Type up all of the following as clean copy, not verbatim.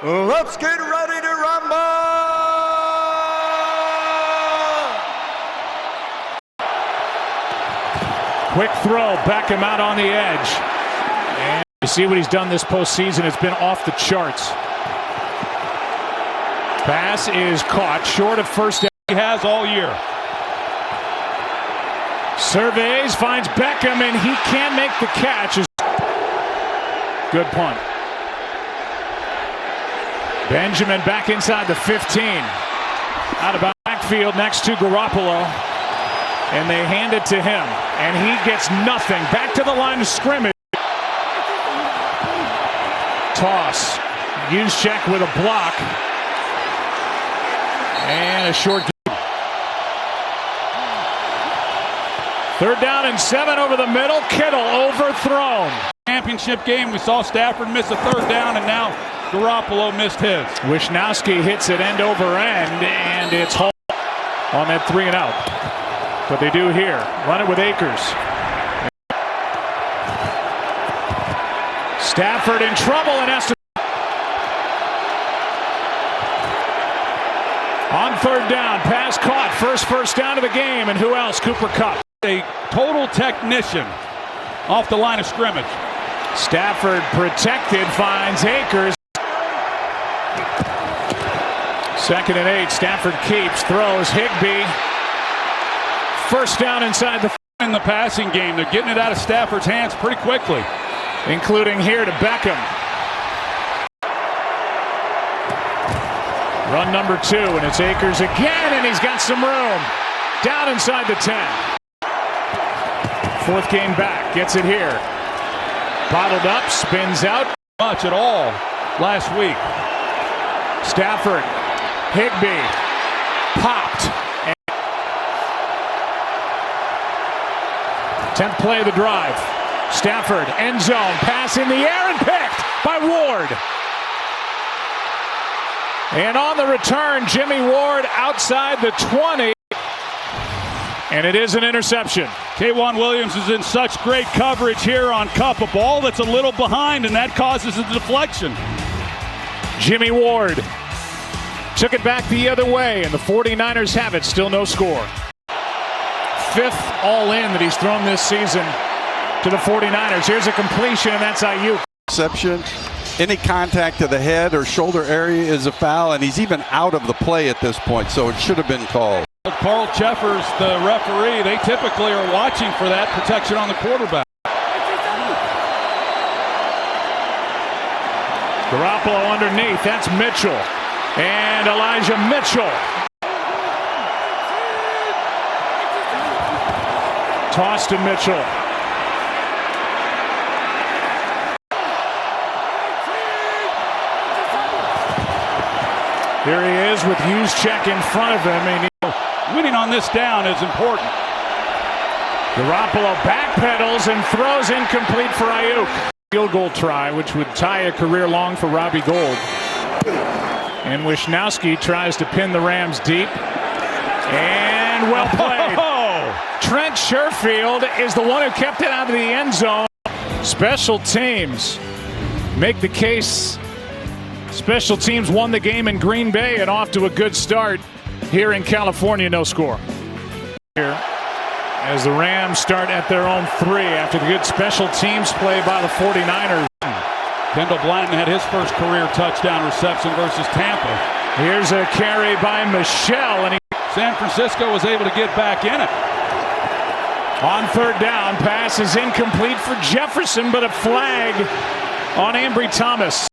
Let's get ready to rumble! Quick throw, Beckham out on the edge. And you see what he's done this postseason. It's been off the charts. Pass is caught short of first down. He has all year. Surveys, finds Beckham, and he can't make the catch. Good punt. Benjamin back inside the 15. Out of backfield next to Garoppolo. And they hand it to him. And he gets nothing. Back to the line of scrimmage. Toss. Juszczyk with a block. And a short game. 3rd down and 7 over the middle. Kittle overthrown. Championship game, we saw Stafford miss a 3rd down, and now Garoppolo missed his. Wisnowski hits it end over end, and it's Hall on that 3 and out. But they do here. Run it with Akers. Stafford in trouble and has to. On 3rd down, pass caught. First down of the game, and who else? Cooper Kupp. A total technician off the line of scrimmage. Stafford protected, finds Akers. 2nd and 8. Stafford keeps, throws. Higbee. 1st down inside the. In the passing game, they're getting it out of Stafford's hands pretty quickly. Including here to Beckham. Run number 2, and it's Akers again, and he's got some room. Down inside the 10. 4th game back, gets it here. Bottled up, spins out. Much at all last week. Stafford, Higbee, popped. 10th play of the drive. Stafford, end zone, pass in the air and picked by Ward. And on the return, Jimmy Ward outside the 20. And it is an interception. K'Wan Williams is in such great coverage here on Kupp. A ball that's a little behind, and that causes a deflection. Jimmy Ward took it back the other way, and the 49ers have it. Still no score. 5th all-in that he's thrown this season to the 49ers. Here's a completion, and that's Ayuk. Interception. Any contact to the head or shoulder area is a foul, and he's even out of the play at this point, so it should have been called. Carl Cheffers, the referee, they typically are watching for that protection on the quarterback. Garoppolo underneath, that's Mitchell. And Elijah Mitchell. Toss to Mitchell. Here he is with Juszczyk in front of him. And winning on this down is important. Garoppolo backpedals and throws incomplete for Ayuk. Field goal try, which would tie a career long for Robbie Gould. And Wisnowski tries to pin the Rams deep. And well played. Trent Sherfield is the one who kept it out of the end zone. Special teams make the case. Special teams won the game in Green Bay and off to a good start here in California. No score. Here as the Rams start at their own 3 after the good special teams play by the 49ers. Kendall Blanton had his first career touchdown reception versus Tampa. Here's a carry by Michelle, and San Francisco was able to get back in it. On 3rd down, pass is incomplete for Jefferson, but a flag on Ambry Thomas.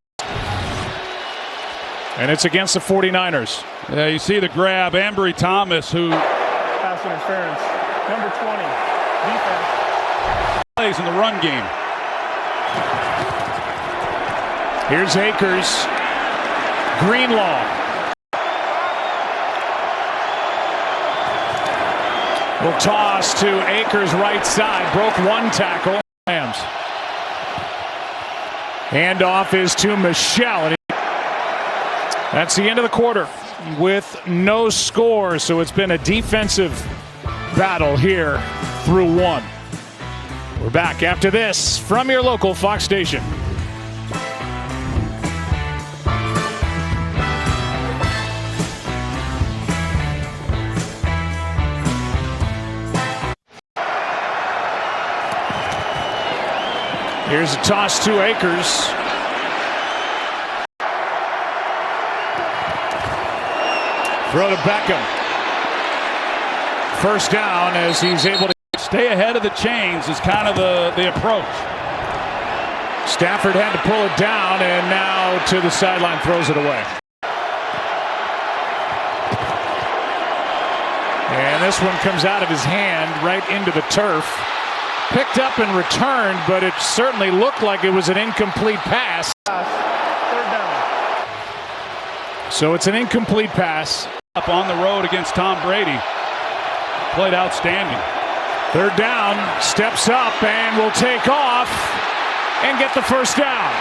And it's against the 49ers. Yeah, you see the grab. Ambry Thomas, who pass interference. Number 20, defense. Plays in the run game. Here's Akers. Greenlaw. Will toss to Akers right side. Broke 1 tackle. Rams. Handoff is to Michelle. That's the end of the quarter with no score. So it's been a defensive battle here through 1. We're back after this from your local Fox station. Here's a toss to Akers. Throw to Beckham. First down as he's able to stay ahead of the chains is kind of the approach. Stafford had to pull it down, and now to the sideline, throws it away. And this one comes out of his hand right into the turf. Picked up and returned, but it certainly looked like it was an incomplete pass. Third down. So it's an incomplete pass. Up on the road against Tom Brady. Played outstanding. Third down, steps up and will take off and get the first down.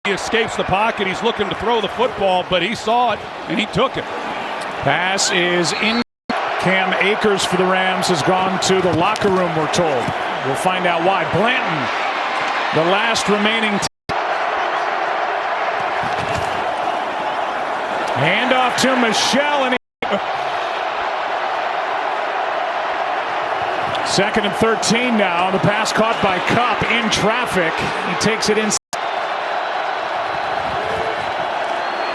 He escapes the pocket. He's looking to throw the football, but he saw it and he took it. Pass is in. Cam Akers for the Rams has gone to the locker room, we're told. We'll find out why. Blanton, the last remaining. Handoff to Michelle, and second and 13 now. The pass caught by Kupp in traffic. He takes it inside.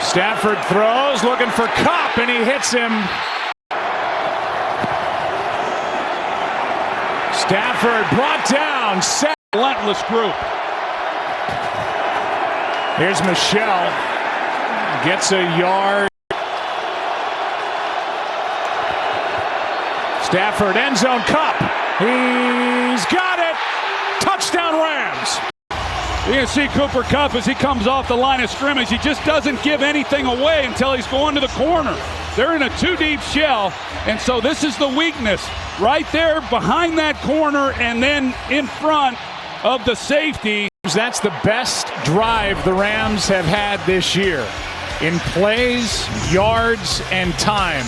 Stafford throws, looking for Kupp, and he hits him. Stafford brought down. Relentless group. Here's Michelle. Gets a yard. Stafford, end zone, Kupp. He's got it. Touchdown Rams. You can see Cooper Kupp as he comes off the line of scrimmage. He just doesn't give anything away until he's going to the corner. They're in a two-deep shell, and so this is the weakness. Right there behind that corner and then in front of the safety. That's the best drive the Rams have had this year in plays, yards, and time.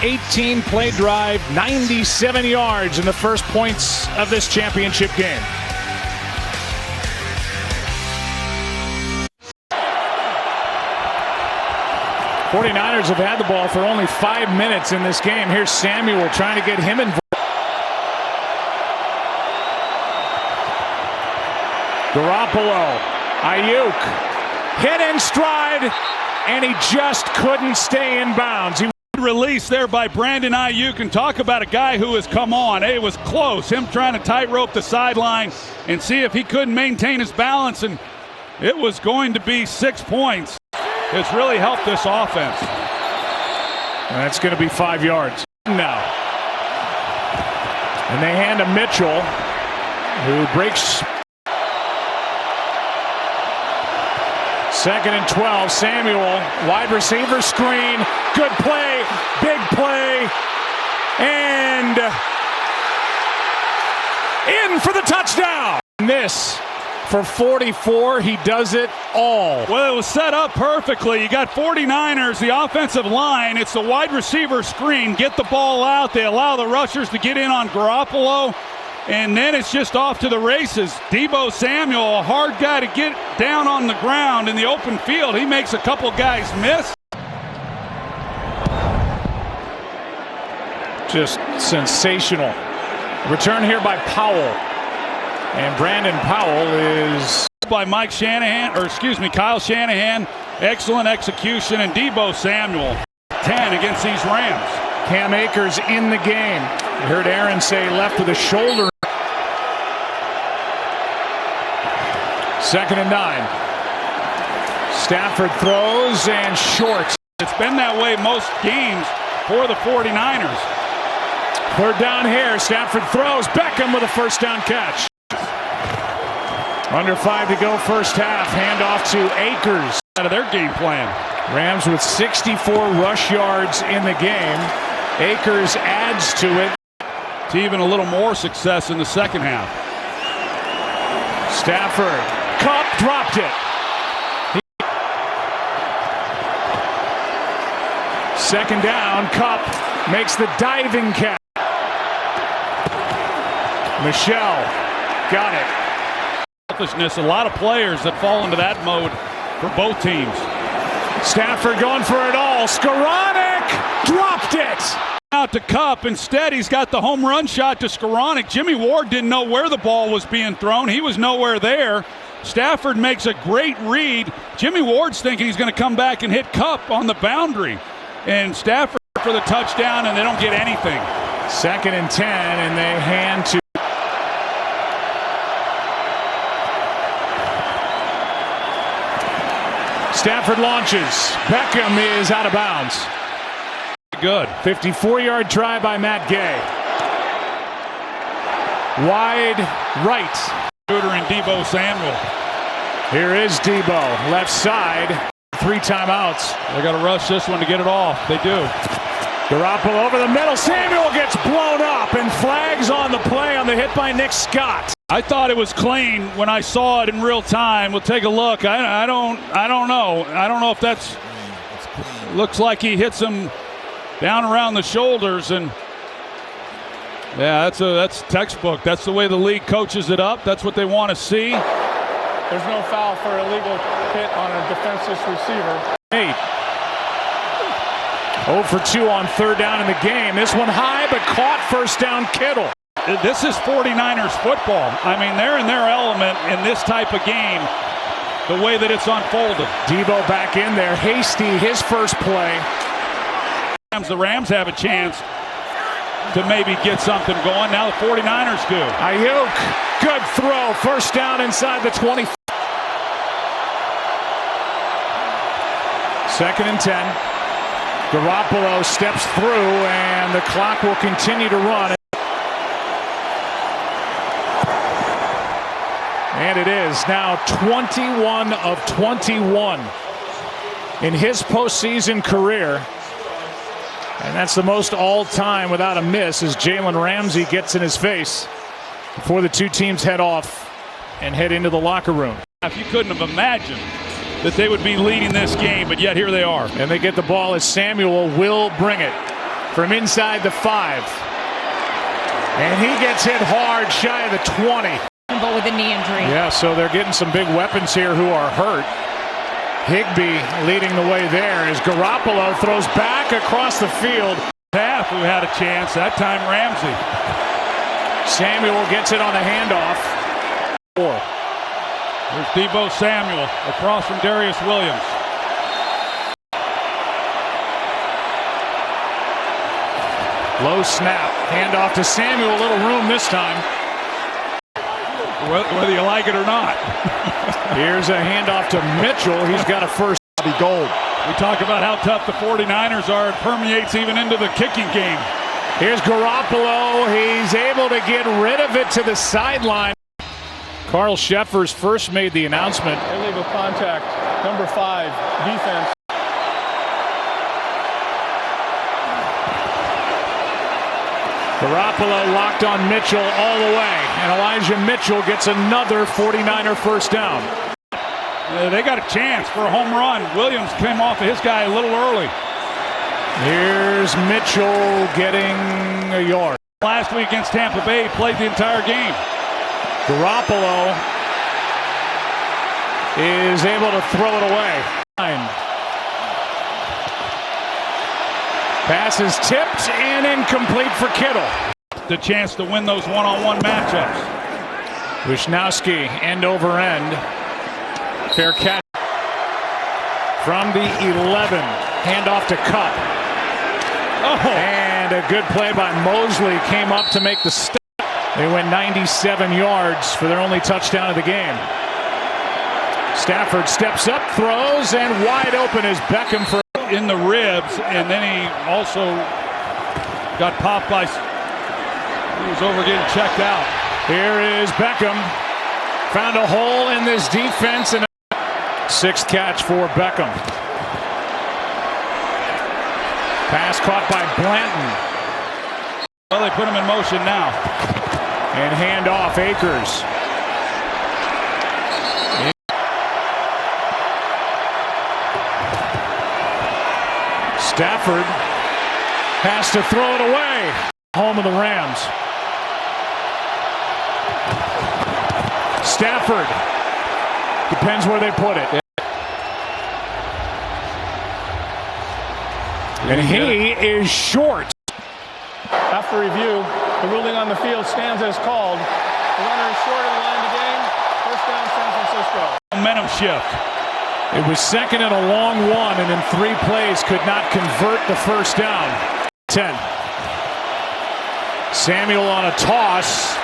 18-play drive, 97 yards in the first points of this championship game. '49ers have had the ball for only 5 minutes in this game. Here's Samuel trying to get him involved. Garoppolo, Ayuk, hit in stride, and he just couldn't stay in bounds. Release there by Brandon Ayuk, and talk about a guy who has come on. It was close, him trying to tightrope the sideline and see if he couldn't maintain his balance, and it was going to be 6 points. It's really helped this offense. That's going to be 5 yards now. And they hand to Mitchell, who breaks. Second and 12. Samuel, wide receiver screen. Good play, big play, and in for the touchdown. And this for 44, he does it all. Well, it was set up perfectly. You got 49ers, the offensive line. It's the wide receiver screen. Get the ball out. They allow the rushers to get in on Garoppolo. And then it's just off to the races. Deebo Samuel, a hard guy to get down on the ground in the open field. He makes a couple guys miss. Just sensational. Return here by Powell. And Brandon Powell is by Kyle Shanahan. Excellent execution. And Deebo Samuel, 10 against these Rams. Cam Akers in the game. You heard Aaron say left with a shoulder. Second and 9. Stafford throws and short. It's been that way most games for the 49ers. Third down here. Stafford throws. Beckham with a first down catch. Under 5 to go first half. Handoff to Akers. Out of their game plan. Rams with 64 rush yards in the game. Akers adds to it. To even a little more success in the second half. Stafford. Kupp dropped it. Second down. Kupp makes the diving catch. Michelle got it. Selfishness. A lot of players that fall into that mode for both teams. Stafford going for it all. Skoranek dropped it. Out to Cup. Instead, he's got the home run shot to Skoranek. Jimmy Ward didn't know where the ball was being thrown. He was nowhere there. Stafford makes a great read. Jimmy Ward's thinking he's going to come back and hit Cup on the boundary. And Stafford for the touchdown, and they don't get anything. 2nd and 10, and they hand to Stafford launches. Beckham is out of bounds. Good. 54-yard try by Matt Gay. Wide right. Shooter and Deebo Samuel. Here is Deebo. Left side. 3 timeouts. They got to rush this one to get it off. They do. Garoppolo over the middle. Samuel gets blown up and flags on the play on the hit by Nick Scott. I thought it was clean when I saw it in real time. We'll take a look. I don't know. I don't know if that's. Looks like he hits him down around the shoulders, and yeah, that's textbook. That's the way the league coaches it up. That's what they want to see. There's no foul for illegal hit on a defenseless receiver. 8. 0 for 2 on 3rd down in the game. This one high, but caught. First down, Kittle. This is 49ers football. I mean, they're in their element in this type of game, the way that it's unfolded. Deebo back in there. Hasty, his first play. The Rams have a chance to maybe get something going. Now the 49ers do. Ayuk, good throw. First down inside the 20. 2nd and 10. Garoppolo steps through, and the clock will continue to run. And it is now 21 of 21 in his postseason career. And that's the most all-time without a miss as Jalen Ramsey gets in his face before the two teams head off and head into the locker room. If you couldn't have imagined that they would be leading this game, but yet here they are. And they get the ball as Samuel will bring it from inside the 5. And he gets hit hard shy of the 20. But with a knee injury. Yeah, so they're getting some big weapons here who are hurt. Higbee leading the way there as Garoppolo throws back across the field. Half who had a chance, that time Ramsey. Samuel gets it on the handoff. 4. There's Deebo Samuel across from Darius Williams. Low snap, handoff to Samuel, a little room this time. Whether you like it or not. Here's a handoff to Mitchell. He's got a first. Gold. We talk about how tough the 49ers are. It permeates even into the kicking game. Here's Garoppolo. He's able to get rid of it to the sideline. Carl Sheffers first made the announcement. Illegal contact, number 5, defense. Garoppolo locked on Mitchell all the way, and Elijah Mitchell gets another 49er first down. They got a chance for a home run. Williams came off of his guy a little early. Here's Mitchell getting a yard. Last week against Tampa Bay, he played the entire game. Garoppolo is able to throw it away. Pass is tipped and incomplete for Kittle. The chance to win those one-on-one matchups. Wisnowski end over end. Fair catch from the 11. Handoff to Cup. Oh. And a good play by Mosley came up to make the stop. They went 97 yards for their only touchdown of the game. Stafford steps up, throws, and wide open is Beckham for in the ribs, and then he also got popped by. He was over getting checked out. Here is Beckham. Found a hole in this defense, and a 6th catch for Beckham. Pass caught by Blanton. Well, they put him in motion now. And hand off Akers. Stafford has to throw it away. Home of the Rams. Stafford. Depends where they put it. And he is short. After review, the ruling on the field stands as called. The runner is short of the line of the game. First down, San Francisco. Momentum shift. It was second and a long one, and in 3 plays could not convert the first down. 10. Samuel on a toss.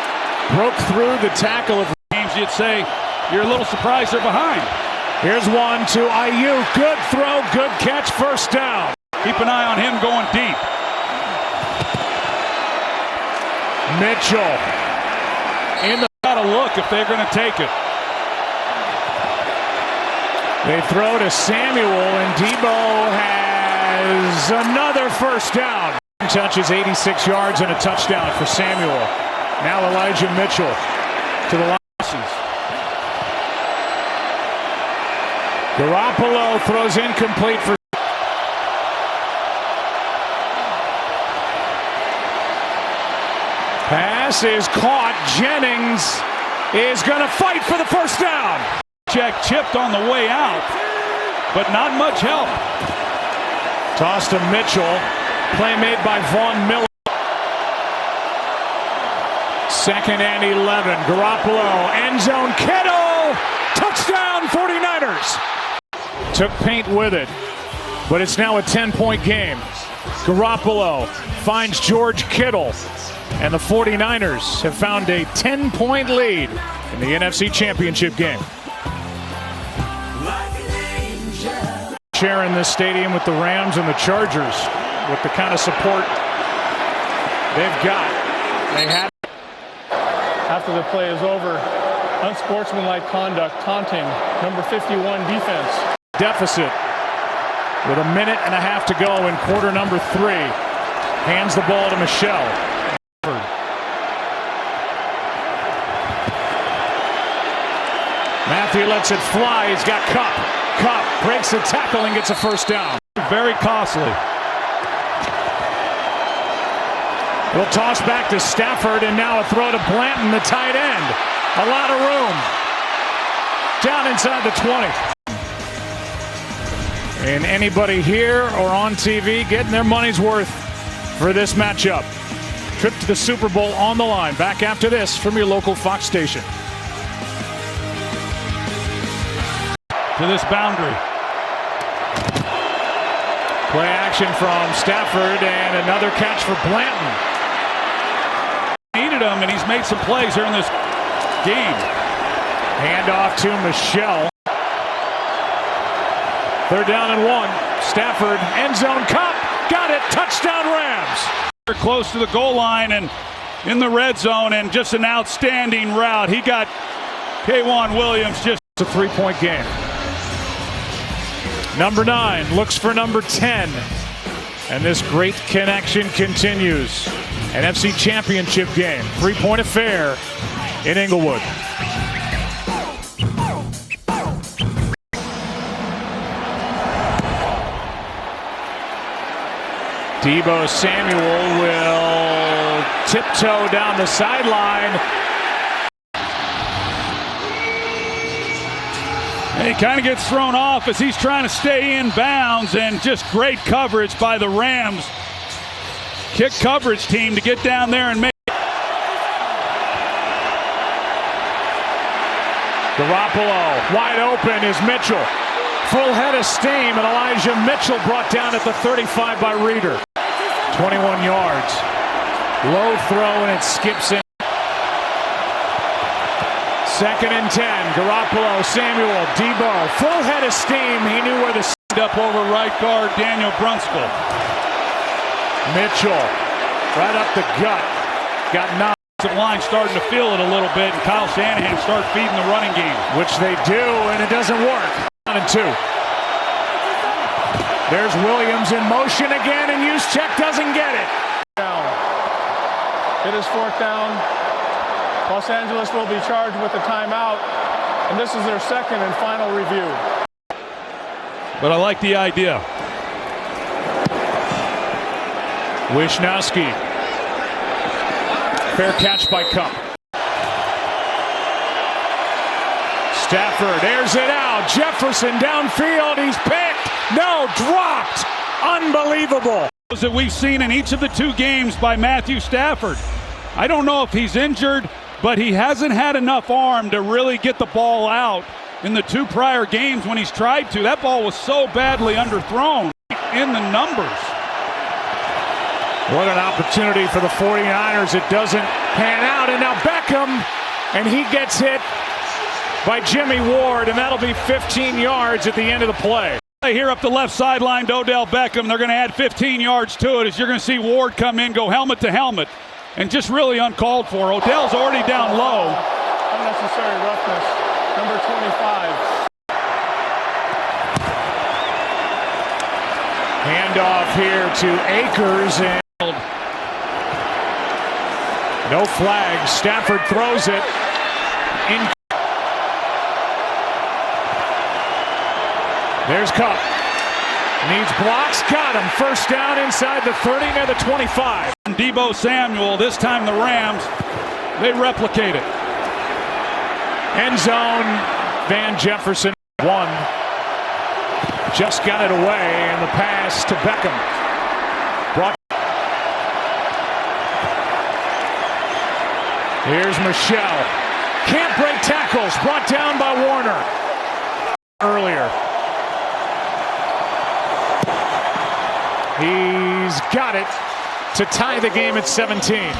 Broke through the tackle of Games you'd say you're a little surprised they're behind. Here's one to Ayuk. Good throw, good catch, first down. Keep an eye on him going deep. Mitchell. Got to look if they're going to take it. They throw to Samuel, and Debo has another first down. Touches 86 yards and a touchdown for Samuel. Now Elijah Mitchell to the line. Garoppolo throws incomplete for. Pass is caught. Jennings is going to fight for the first down. Check chipped on the way out, but not much help. Toss to Mitchell. Play made by Von Miller. Second and 11. Garoppolo. End zone. Kittle. Touchdown 49ers. Took paint with it, but it's now a 10-point game. Garoppolo finds George Kittle, and the 49ers have found a 10-point lead in the NFC Championship game. Sharing this stadium with the Rams and the Chargers with the kind of support they've got. They have. After the play is over, unsportsmanlike conduct, taunting, number 51 defense. Deficit with a minute and a half to go in quarter number 3. Hands the ball to Michelle. Matthew lets it fly. He's got Cup. Cup breaks the tackle and gets a first down. Very costly. We'll toss back to Stafford, and now a throw to Blanton, the tight end. A lot of room. Down inside the 20. And anybody here or on TV getting their money's worth for this matchup. Trip to the Super Bowl on the line. Back after this from your local Fox station. To this boundary. Play action from Stafford, and another catch for Blanton. Needed him, and he's made some plays here in this game. Handoff to Michelle. Third down and 1. Stafford, end zone, Cup, got it, touchdown Rams. They're close to the goal line and in the red zone, and just an outstanding route. He got K'Wan Williams just. It's a 3-point game. Number 9 looks for number 10. And this great connection continues. NFC Championship game. 3-point affair in Inglewood. Debo Samuel will tiptoe down the sideline. He kind of gets thrown off as he's trying to stay in bounds, and just great coverage by the Rams. Kick coverage team to get down there and make it. Garoppolo wide open is Mitchell. Full head of steam, and Elijah Mitchell brought down at the 35 by Reeder. 21 yards. Low throw, and it skips in. Second and 10. Garoppolo, Samuel, Debo. Full head of steam. He knew where to stand Up over right guard Daniel Brunskill. Mitchell right up the gut. Got 9. The line starting to feel it a little bit, and Kyle Shanahan start feeding the running game. Which they do, and it doesn't work. 1 and 2. There's Williams in motion again, and Juszczyk doesn't get it. Down. It is 4th down. Los Angeles will be charged with a timeout, and this is their second and final review. But I like the idea. Wishnowski. Fair catch by Cup. Stafford airs it out. Jefferson downfield. He's picked. No, dropped. Unbelievable. that we've seen in each of the two games by Matthew Stafford. I don't know if he's injured, but he hasn't had enough arm to really get the ball out in the two prior games when he's tried to. That ball was so badly underthrown in the numbers. What an opportunity for the 49ers. It doesn't pan out, and now Beckham, and he gets hit by Jimmy Ward, and that'll be 15 yards at the end of the play. Here up the left sideline to Odell Beckham. They're going to add 15 yards to it as you're going to see Ward come in, go helmet to helmet, and just really uncalled for. Odell's already down low. Unnecessary roughness. Number 25. Handoff here to Akers, and no flag. Stafford throws it. There's Cup. Needs blocks. Got him. First down inside the 30 near the 25. Deebo Samuel. This time the Rams, they replicate it. End zone. Van Jefferson. One. Just got it away, and the pass to Beckham. Here's Michelle. Can't break tackles. Brought down by Warner. Earlier. He's got it to tie the game at 17.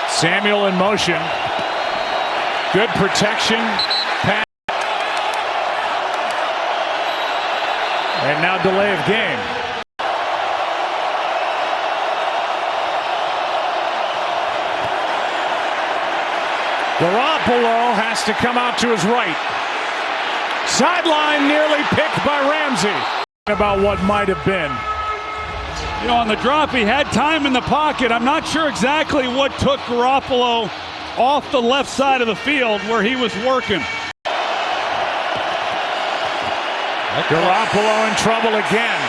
Samuel in motion. Good protection. Pass. And now delay of game. Garoppolo has to come out to his right. Sideline nearly picked by Ramsey. About what might have been. You know, on the drop, he had time in the pocket. I'm not sure exactly what took Garoppolo off the left side of the field where he was working. Garoppolo in trouble again.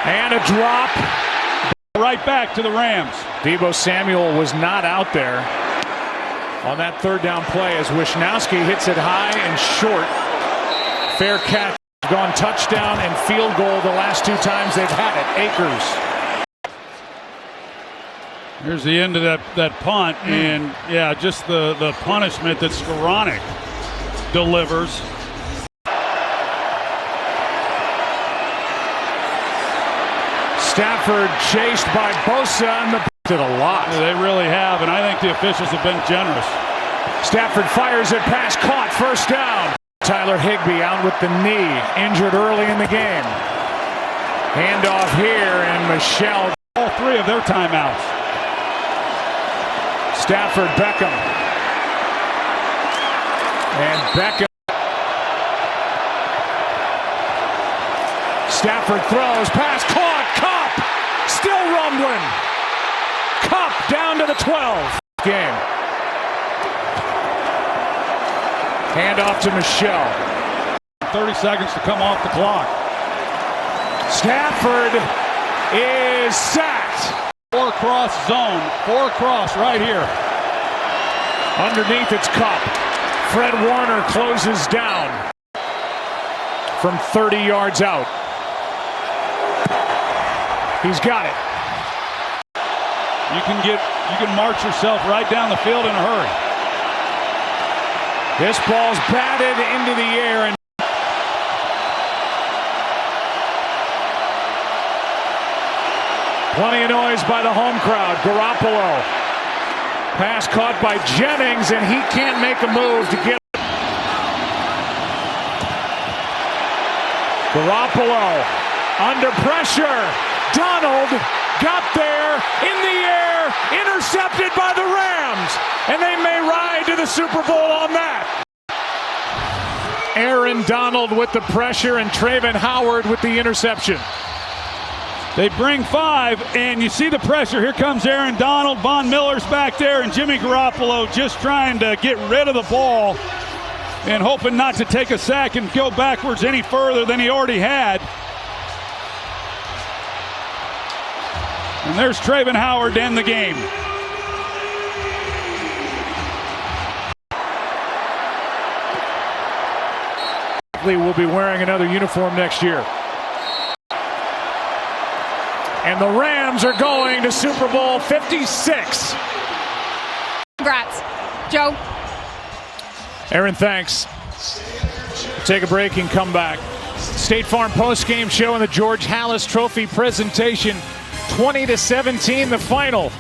And a drop. Right back to the Rams. Deebo Samuel was not out there on that third down play as Wisnowski hits it high and short. Fair catch. Gone touchdown and field goal the last two times they've had it. Akers. Here's the end of that punt, and yeah, just the punishment that Skoranek delivers. Stafford chased by Bosa, and did a lot. They really have, and I think the officials have been generous. Stafford fires it, pass caught, first down. Tyler Higbee out with the knee, injured early in the game. Handoff here, and Michelle. All three of their timeouts. Stafford, Beckham. And Beckham. Stafford throws, pass caught, Cup. Still rumbling. Cup down to the 12. Game. Handoff to Michelle. 30 seconds to come off the clock. Stafford is sacked. 4 cross zone. 4 cross right here. Underneath it's Cup. Fred Warner closes down from 30 yards out. He's got it. You can march yourself right down the field in a hurry. This ball's batted into the air, and plenty of noise by the home crowd. Garoppolo. Pass caught by Jennings, and he can't make a move to get it. Garoppolo under pressure. Donald got there in the air, intercepted by the Rams, and they may ride to the Super Bowl on that. Aaron Donald with the pressure and Trayvon Howard with the interception. They bring 5, and you see the pressure. Here comes Aaron Donald. Von Miller's back there, and Jimmy Garoppolo just trying to get rid of the ball and hoping not to take a sack and go backwards any further than he already had. And there's Trayvon Howard to end the game. Will be wearing another uniform next year. And the Rams are going to Super Bowl 56. Congrats. Joe. Aaron, thanks. Take a break and come back. State Farm post-game show and the George Halas Trophy presentation. 20-17 the final.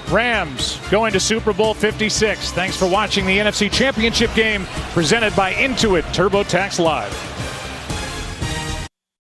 Rams going to Super Bowl 56. Thanks for watching the NFC Championship game presented by Intuit TurboTax Live.